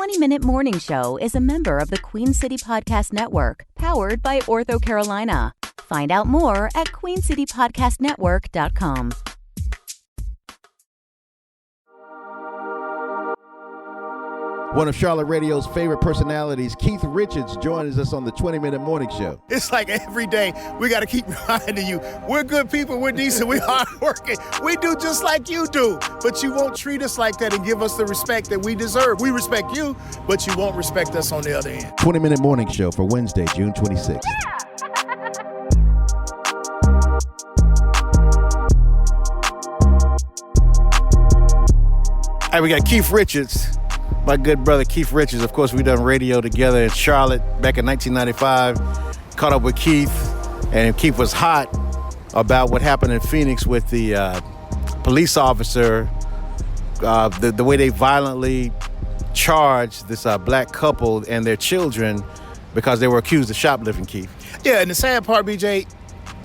20-Minute Morning Show is a member of the Queen City Podcast Network, powered by Ortho Carolina. Find out more at queencitypodcastnetwork.com. One of Charlotte Radio's favorite personalities, Keith Richards, joins us on the 20-Minute Morning Show. It's like every day we got to keep reminding you, we're good people, we're decent, we're hardworking. We do just like you do, but you won't treat us like that and give us the respect that we deserve. We respect you, but you won't respect us on the other end. 20-Minute Morning Show for Wednesday, June 26th. All right, we got Keith Richards. My good brother Keith Richards. Of course, we done radio together in Charlotte back in 1995. Caught up with Keith, and Keith was hot about what happened in Phoenix with the police officer, the way they violently charged this black couple and their children because they were accused of shoplifting, Keith. Yeah, and the sad part, BJ,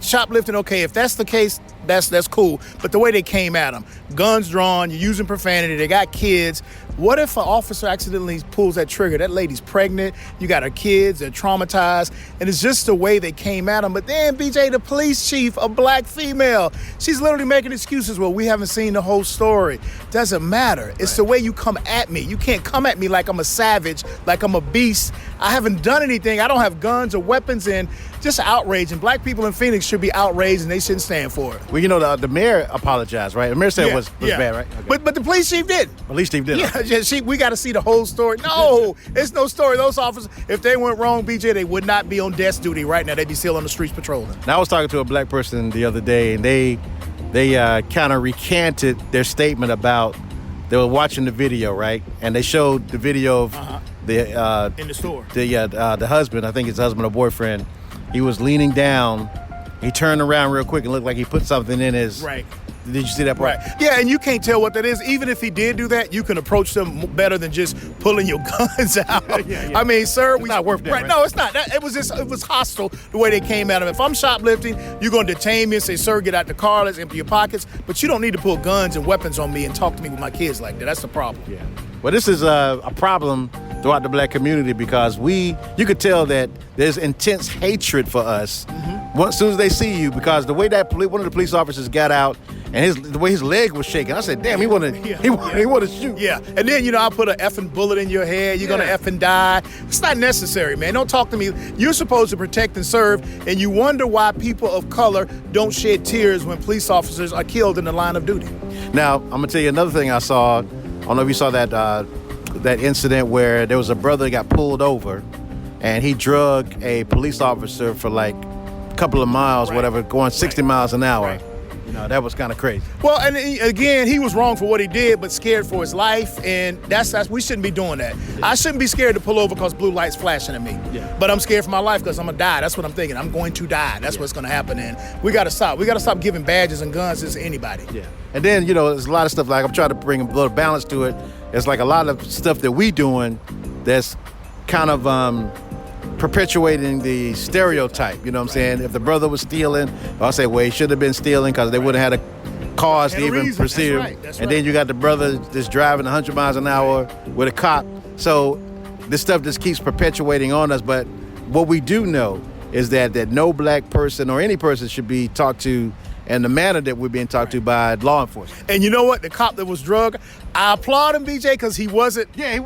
shoplifting, okay, if that's the case, that's cool. But the way they came at them, guns drawn, you're using profanity, they got kids. What if an officer accidentally pulls that trigger? That lady's pregnant, you got her kids, they're traumatized, and it's just the way they came at them. But then, BJ, the police chief, a black female, she's literally making excuses. Well, we haven't seen the whole story. Doesn't matter. It's the way you come at me. You can't come at me like I'm a savage, like I'm a beast. I haven't done anything. I don't have guns or weapons, and just outrage. And black people in Phoenix should be outraged, and they shouldn't stand for it. Well, you know, the mayor apologized, right? The mayor said it was bad, right? Okay. But the police chief did. Police chief did. Yeah, we got to see the whole story. No, it's no story. Those officers, if they went wrong, BJ, they would not be on desk duty right now. They'd be still on the streets patrolling. Now, I was talking to a black person the other day, and they kind of recanted their statement about they were watching the video, right? And they showed the video of the in the store. The husband, I think his husband or boyfriend, he was leaning down. He turned around real quick and looked like he put something in his. Right. Did you see that part? Right. Yeah, and you can't tell what that is. Even if he did do that, you can approach them better than just pulling your guns out. Yeah. I mean, sir, it's not worth that. Right? No, it's not. It was hostile the way they came at him. If I'm shoplifting, you're gonna detain me and say, "Sir, get out the car. Let's empty your pockets." But you don't need to pull guns and weapons on me and talk to me with my kids like that. That's the problem. Yeah. Well, this is a problem throughout the black community because you could tell that there's intense hatred for us as soon as they see you, because the way that one of the police officers got out and the way his leg was shaking, I said, damn, he wanted to shoot. Yeah, and then, I put an effing bullet in your head. You're going to effing die. It's not necessary, man. Don't talk to me. You're supposed to protect and serve, and you wonder why people of color don't shed tears when police officers are killed in the line of duty. Now, I'm going to tell you another thing I saw. I don't know if you saw that incident where there was a brother that got pulled over and he drug a police officer for like a couple of miles, whatever, going 60 miles an hour. Right. That was kind of crazy. Well, and again, he was wrong for what he did, but scared for his life, and that's we shouldn't be doing that. Yeah. I shouldn't be scared to pull over because blue light's flashing at me. Yeah. But I'm scared for my life because I'm gonna die. That's what I'm thinking. I'm going to die. That's what's gonna happen, and we gotta stop. We gotta stop giving badges and guns to anybody. Yeah. And then there's a lot of stuff like I'm trying to bring a little balance to it. It's like a lot of stuff that we doing that's kind of perpetuating the stereotype, you know what I'm saying? If the brother was stealing, I'll say, well, he should have been stealing because they wouldn't have had a cause to even pursue him. And then you got the brother just driving 100 miles an hour with a cop. So this stuff just keeps perpetuating on us. But what we do know is that no black person or any person should be talked to in the manner that we're being talked to by law enforcement. And you know what? The cop that was drugged, I applaud him, BJ, because he wasn't. He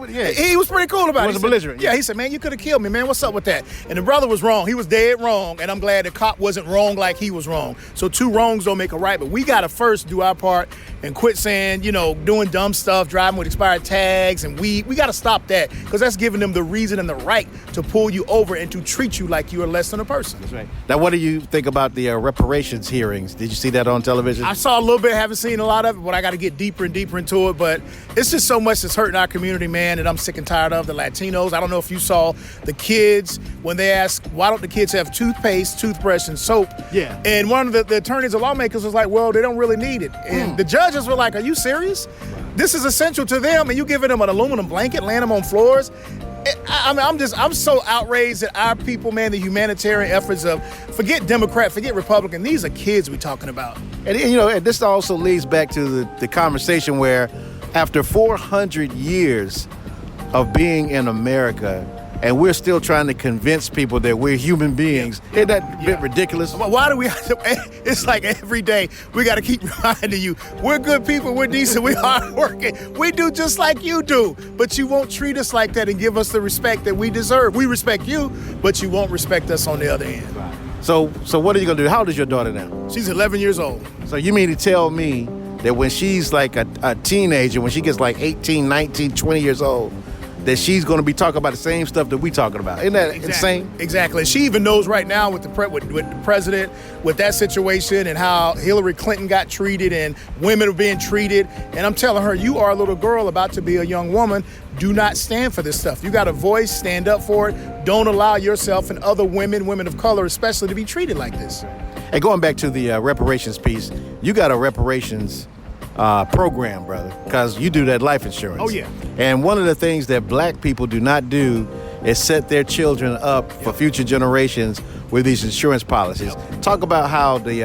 was pretty cool about it. He wasn't belligerent. Yeah, he said, man, you could have killed me, man. What's up with that? And the brother was wrong. He was dead wrong. And I'm glad the cop wasn't wrong like he was wrong. So two wrongs don't make a right. But we got to first do our part and quit saying, doing dumb stuff, driving with expired tags. And we got to stop that because that's giving them the reason and the right to pull you over and to treat you like you are less than a person. That's right. Now, what do you think about the reparations hearings? Did you see that on television? I saw a little bit, haven't seen a lot of it, but I got to get deeper and deeper into it. But it's just so much that's hurting our community, man, that I'm sick and tired of. The Latinos, I don't know if you saw the kids when they asked, why don't the kids have toothpaste, toothbrush, and soap? Yeah. And one of the attorneys or lawmakers was like, well, they don't really need it. And the judges were like, are you serious? Right. This is essential to them, and you giving them an aluminum blanket, laying them on floors? I'm so outraged at our people, man, the humanitarian efforts of, forget Democrat, forget Republican, these are kids we're talking about. And this also leads back to the conversation where after 400 years, of being in America, and we're still trying to convince people that we're human beings. Isn't that a bit ridiculous? Well, why do we have to, it's like every day we got to keep reminding you, we're good people, we're decent, we're hardworking, we do just like you do, but you won't treat us like that and give us the respect that we deserve. We respect you, but you won't respect us on the other end. Right. So what are you going to do? How old is your daughter now? She's 11 years old. So you mean to tell me that when she's like a teenager, when she gets like 18, 19, 20 years old, that she's going to be talking about the same stuff that we talking about? Isn't that insane? Exactly. She even knows right now with the president, with that situation and how Hillary Clinton got treated and women are being treated. And I'm telling her, you are a little girl about to be a young woman. Do not stand for this stuff. You got a voice, stand up for it. Don't allow yourself and other women of color especially, to be treated like this. Hey, going back to the reparations piece, you got a reparations program, brother, because you do that life insurance. Oh, yeah. And one of the things that black people do not do is set their children up for future generations with these insurance policies. Talk about how the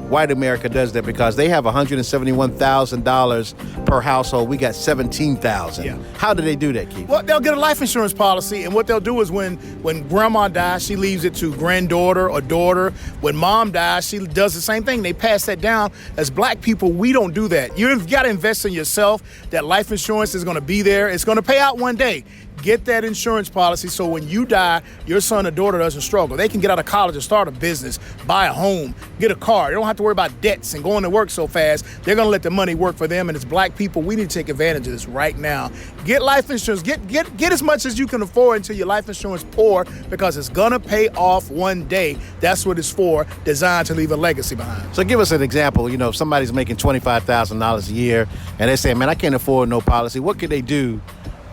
white America does that, because they have $171,000 per household. We got $17,000. Yeah. How do they do that, Keith? Well, they'll get a life insurance policy, and what they'll do is when grandma dies, she leaves it to granddaughter or daughter. When mom dies, she does the same thing. They pass that down. As black people, we don't do that. You've got to invest in yourself. That life insurance is going to be there. It's going to pay out one day. Get that insurance policy so when you die, your son or daughter doesn't struggle. They can get out of college and start a business, buy a home, get a car. They don't have to worry about debts and going to work so fast. They're going to let the money work for them. And as black people, we need to take advantage of this right now. Get life insurance. Get as much as you can afford until your life insurance poor, because it's going to pay off one day. That's what it's for, designed to leave a legacy behind. So give us an example. You know, if somebody's making $25,000 a year and they say, man, I can't afford no policy. What could they do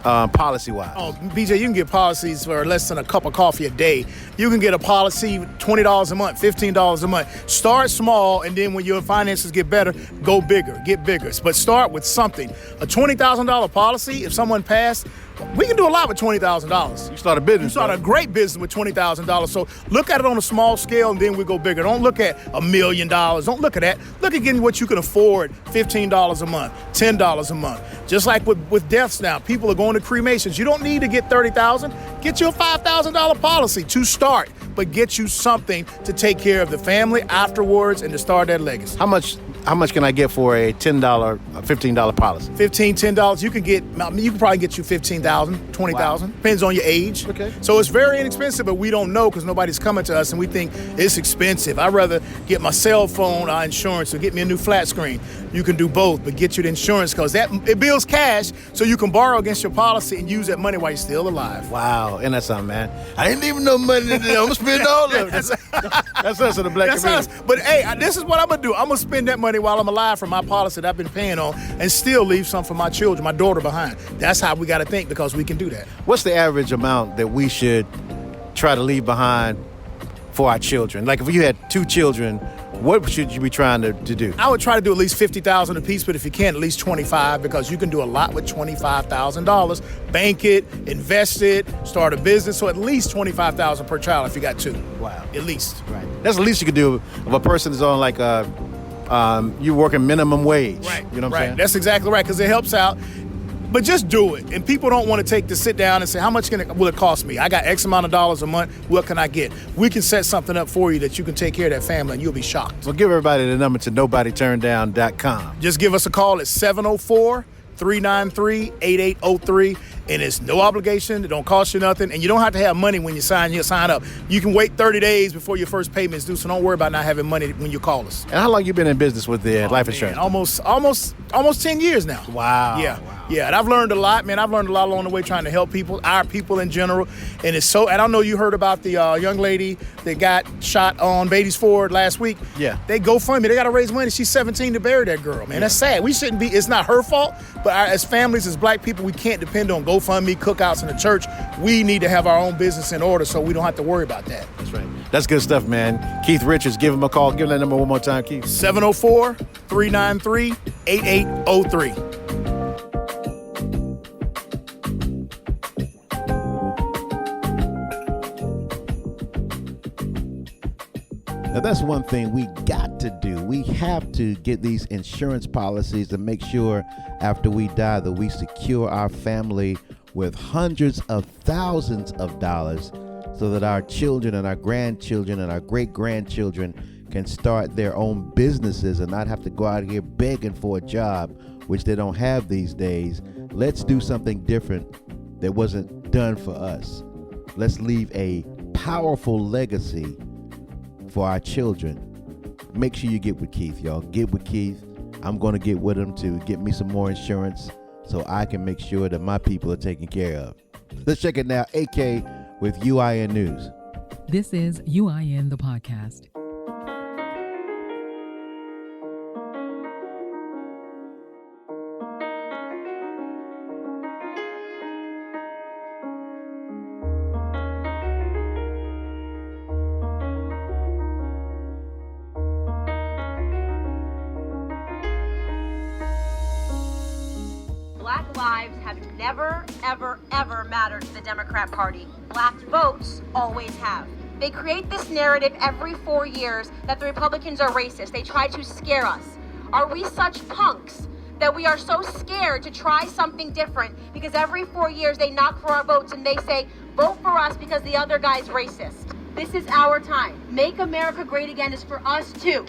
policy-wise? Oh, BJ, you can get policies for less than a cup of coffee a day. You can get a policy $20 a month, $15 a month. Start small, and then when your finances get better, go bigger, get bigger. But start with something. A $20,000 policy, if someone passed, we can do a lot with $20,000. You start a business. You start a great business with $20,000. So look at it on a small scale, and then we go bigger. Don't look at $1 million. Don't look at that. Look at getting what you can afford, $15 a month, $10 a month. Just like with deaths now, people are going to cremations. You don't need to get $30,000. Get you a $5,000 policy to start, but get you something to take care of the family afterwards and to start that legacy. How much can I get for a $10, $15 policy? $10. You can probably get you $15,000, $20,000. Wow. Depends on your age. Okay. So it's very inexpensive, but we don't know because nobody's coming to us and we think it's expensive. I'd rather get my cell phone insurance or get me a new flat screen. You can do both, but get you the insurance because it builds cash so you can borrow against your policy and use that money while you're still alive. Wow. And that's something, man. I ain't even no money today. I'm going to spend all of it. That's us in the black community. Us. But hey, this is what I'm going to do. I'm going to spend that money while I'm alive from my policy that I've been paying on and still leave some for my children, my daughter behind. That's how we got to think because we can do that. What's the average amount that we should try to leave behind for our children? Like if you had 2 children, what should you be trying to do? I would try to do at least $50,000 a piece, but if you can, at least $25 because you can do a lot with $25,000. Bank it, invest it, start a business. So at least $25,000 per child if you got 2. Wow. At least. Right. That's the least you could do if a person is on like you working minimum wage. Right. You know what I'm saying? That's exactly right because it helps out. But just do it. And people don't want to sit down and say, how much will it cost me? I got X amount of dollars a month. What can I get? We can set something up for you that you can take care of that family and you'll be shocked. Well, give everybody the number to nobodyturndown.com. Just give us a call at 704-393-8803. And it's no obligation. It don't cost you nothing. And you don't have to have money when you sign up. You can wait 30 days before your first payment is due. So don't worry about not having money when you call us. And how long you been in business with the life insurance? Almost 10 years now. Wow. Yeah. Wow. Yeah. And I've learned a lot, man. I've learned a lot along the way trying to help people, our people in general. And and I don't know you heard about the young lady that got shot on Beatty's Ford last week. Yeah. They GoFundMe. They got to raise money. She's 17 to bury that girl, man. Yeah. That's sad. We shouldn't be. It's not her fault. But as families, as black people, we can't depend on GoFundMe, cookouts in the church. We need to have our own business in order so we don't have to worry about that. That's right. That's good stuff, man. Keith Richards, give him a call. Give him that number one more time, Keith. 704-393-8803. Now, that's one thing we got to do. We have to get these insurance policies to make sure after we die that we secure our family with hundreds of thousands of dollars so that our children and our grandchildren and our great-grandchildren can start their own businesses and not have to go out here begging for a job, which they don't have these days. Let's do something different that wasn't done for us. Let's leave a powerful legacy for our children. Make sure you get with Keith, y'all. Get with Keith. I'm going to get with him to get me some more insurance so I can make sure that my people are taken care of. Let's check it now. AK with UIN News. This is UIN, the podcast. Black lives have never, ever, ever mattered to the Democrat Party. Black votes always have. They create this narrative every 4 years that the Republicans are racist. They try to scare us. Are we such punks that we are so scared to try something different because every 4 years they knock for our votes and they say, vote for us because the other guy's racist? This is our time. Make America Great Again is for us too.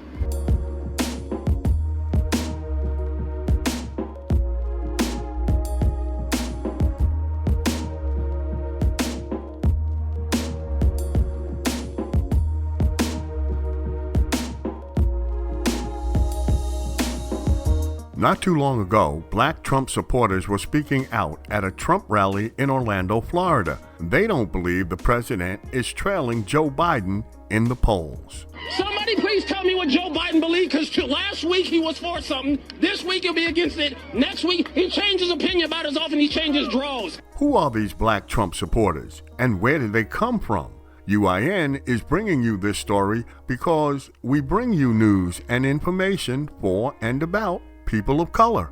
Not too long ago, black Trump supporters were speaking out at a Trump rally in Orlando, Florida. They don't believe the president is trailing Joe Biden in the polls. Somebody please tell me what Joe Biden believes, because last week he was for something, this week he'll be against it, next week he changes opinion about as often he changes draws. Who are these black Trump supporters, and where did they come from? UIN is bringing you this story because we bring you news and information for and about people of color.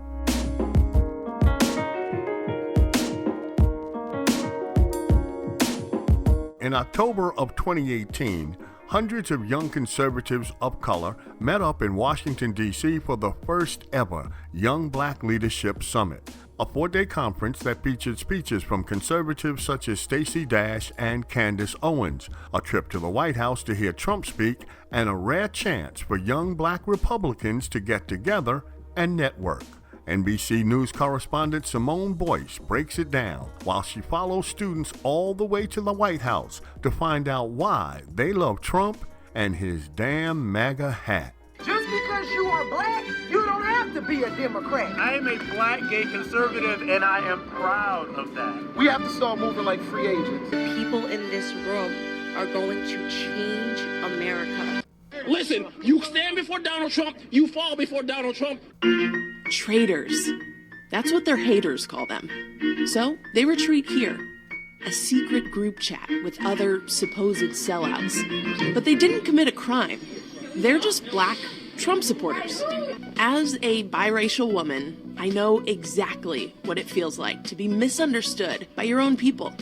In October of 2018, hundreds of young conservatives of color met up in Washington, D.C. for the first ever Young Black Leadership Summit, a 4-day conference that featured speeches from conservatives such as Stacey Dash and Candace Owens, a trip to the White House to hear Trump speak, and a rare chance for young black Republicans to get together and network. NBC News correspondent Simone Boyce breaks it down while she follows students all the way to the White House to find out why they love Trump and his damn MAGA hat. Just because you are black, you don't have to be a Democrat. I am a black gay conservative, and I am proud of that. We have to start moving like free agents. The people in this room are going to change America. Listen, you stand before Donald Trump, you fall before Donald Trump. Traitors. That's what their haters call them. So they retreat here, a secret group chat with other supposed sellouts. But they didn't commit a crime. They're just black Trump supporters. As a biracial woman, I know exactly what it feels like to be misunderstood by your own people.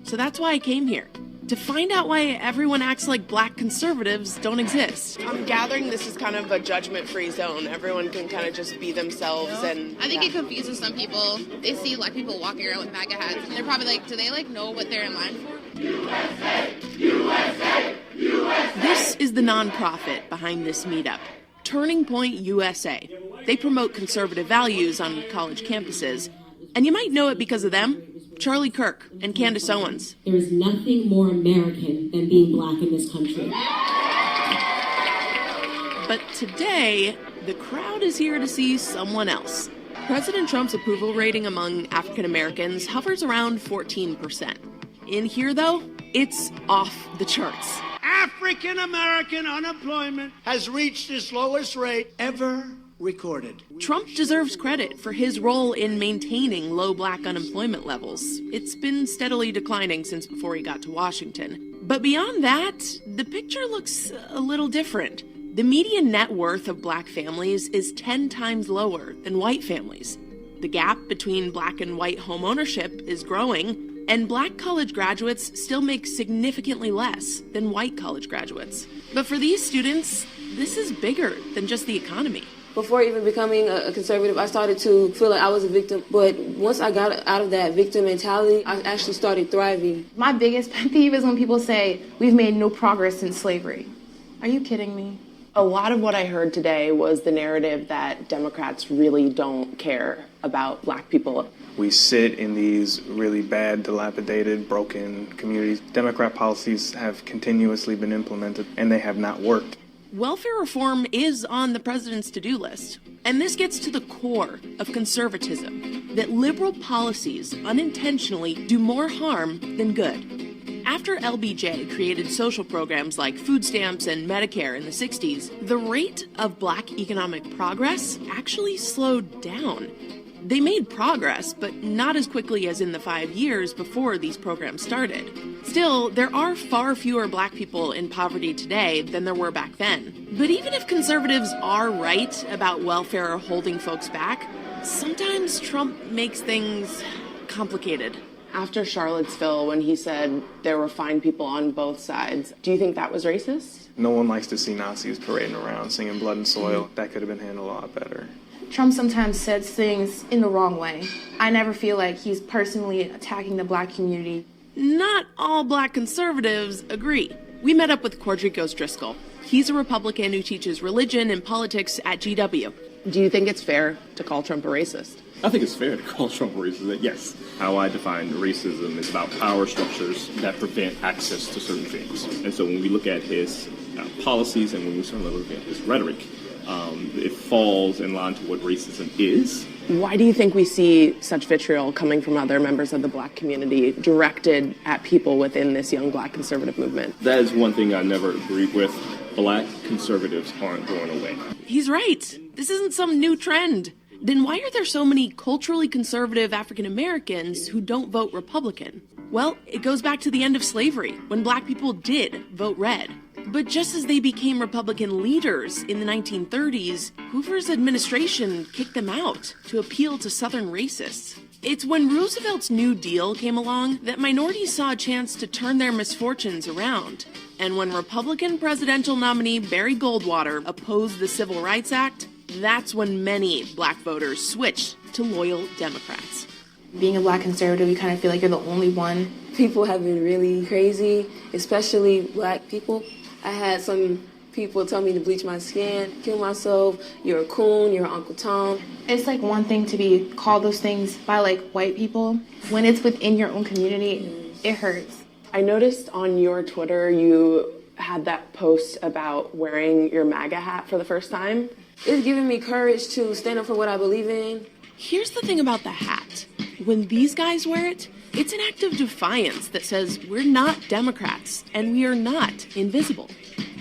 So that's why I came here, to find out why everyone acts like black conservatives don't exist. I'm gathering this is kind of a judgment-free zone. Everyone can kind of just be themselves. And I think it confuses some people. They see black people walking around with MAGA hats, and they're probably like, do they know what they're in line for? USA! USA! USA! This is the nonprofit behind this meetup, Turning Point USA. They promote conservative values on college campuses, and you might know it because of them. Charlie Kirk and Candace Owens. There is nothing more American than being black in this country. But today, the crowd is here to see someone else. President Trump's approval rating among African Americans hovers around 14%. In here, though, it's off the charts. African American unemployment has reached its lowest rate ever recorded. Trump deserves credit for his role in maintaining low black unemployment levels. It's been steadily declining since before he got to Washington. But beyond that, the picture looks a little different. The median net worth of black families is 10 times lower than white families. The gap between black and white home ownership is growing, and black college graduates still make significantly less than white college graduates. But for these students, this is bigger than just the economy. Before even becoming a conservative, I started to feel like I was a victim. But once I got out of that victim mentality, I actually started thriving. My biggest pet peeve is when people say, we've made no progress since slavery. Are you kidding me? A lot of what I heard today was the narrative that Democrats really don't care about black people. We sit in these really bad, dilapidated, broken communities. Democrat policies have continuously been implemented, and they have not worked. Welfare reform is on the president's to-do list. And this gets to the core of conservatism, that liberal policies unintentionally do more harm than good. After LBJ created social programs like food stamps and Medicare in the 60s, the rate of black economic progress actually slowed down. They made progress, but not as quickly as in the 5 years before these programs started. Still, there are far fewer black people in poverty today than there were back then. But even if conservatives are right about welfare holding folks back, sometimes Trump makes things complicated. After Charlottesville, when he said there were fine people on both sides, do you think that was racist? No one likes to see Nazis parading around, singing Blood and Soil. That could have been handled a lot better. Trump sometimes says things in the wrong way. I never feel like he's personally attacking the black community. Not all black conservatives agree. We met up with Quadricos Driscoll. He's a Republican who teaches religion and politics at GW. Do you think it's fair to call Trump a racist? I think it's fair to call Trump a racist. Yes. How I define racism is about power structures that prevent access to certain things. And so when we look at his policies and when we certainly look at his rhetoric, it falls in line to what racism is. Why do you think we see such vitriol coming from other members of the black community directed at people within this young black conservative movement? That is one thing I never agreed with. Black conservatives aren't going away. He's right. This isn't some new trend. Then why are there so many culturally conservative African Americans who don't vote Republican? Well, it goes back to the end of slavery, when black people did vote red. But just as they became Republican leaders in the 1930s, Hoover's administration kicked them out to appeal to Southern racists. It's when Roosevelt's New Deal came along that minorities saw a chance to turn their misfortunes around. And when Republican presidential nominee Barry Goldwater opposed the Civil Rights Act, that's when many black voters switched to loyal Democrats. Being a black conservative, you kind of feel like you're the only one. People have been really crazy, especially black people. I had some people tell me to bleach my skin, kill myself, you're a coon, you're Uncle Tom. It's like one thing to be called those things by like white people. When it's within your own community, it hurts. I noticed on your Twitter you had that post about wearing your MAGA hat for the first time. It's giving me courage to stand up for what I believe in. Here's the thing about the hat. When these guys wear it, it's an act of defiance that says we're not Democrats and we are not invisible.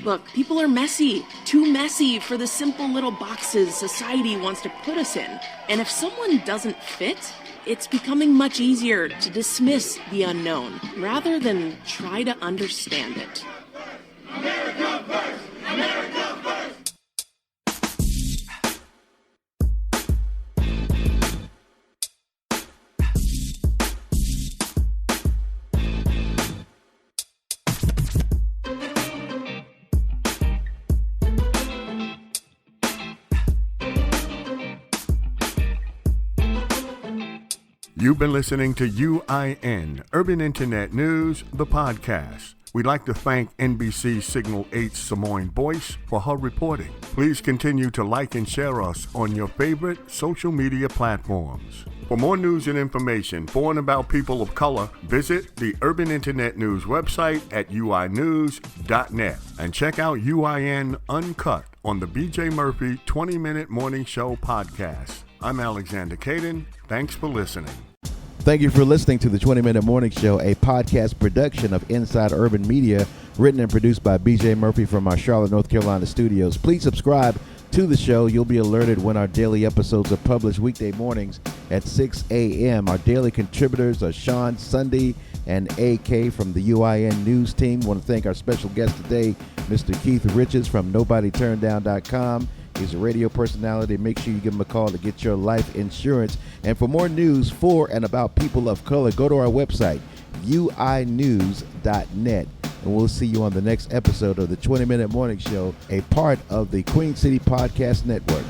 Look, people are messy, too messy for the simple little boxes society wants to put us in. And if someone doesn't fit, it's becoming much easier to dismiss the unknown rather than try to understand it. America first! America first! You've been listening to UIN, Urban Internet News, the podcast. We'd like to thank NBC Signal 8's Simone Boyce for her reporting. Please continue to like and share us on your favorite social media platforms. For more news and information for and about people of color, visit the Urban Internet News website at uinews.net and check out UIN Uncut on the BJ Murphy 20-Minute Morning Show podcast. I'm Alexander Caden. Thanks for listening. Thank you for listening to the 20-Minute Morning Show, a podcast production of Inside Urban Media, written and produced by BJ Murphy from our Charlotte, North Carolina studios. Please subscribe to the show. You'll be alerted when our daily episodes are published weekday mornings at 6 a.m. Our daily contributors are Sean Sunday and AK from the UIN News team. I want to thank our special guest today, Mr. Keith Riches from NobodyTurnDown.com. He's a radio personality. Make sure you give him a call to get your life insurance. And for more news for and about people of color, go to our website, uinews.net. And we'll see you on the next episode of the 20-Minute Morning Show, a part of the Queen City Podcast Network.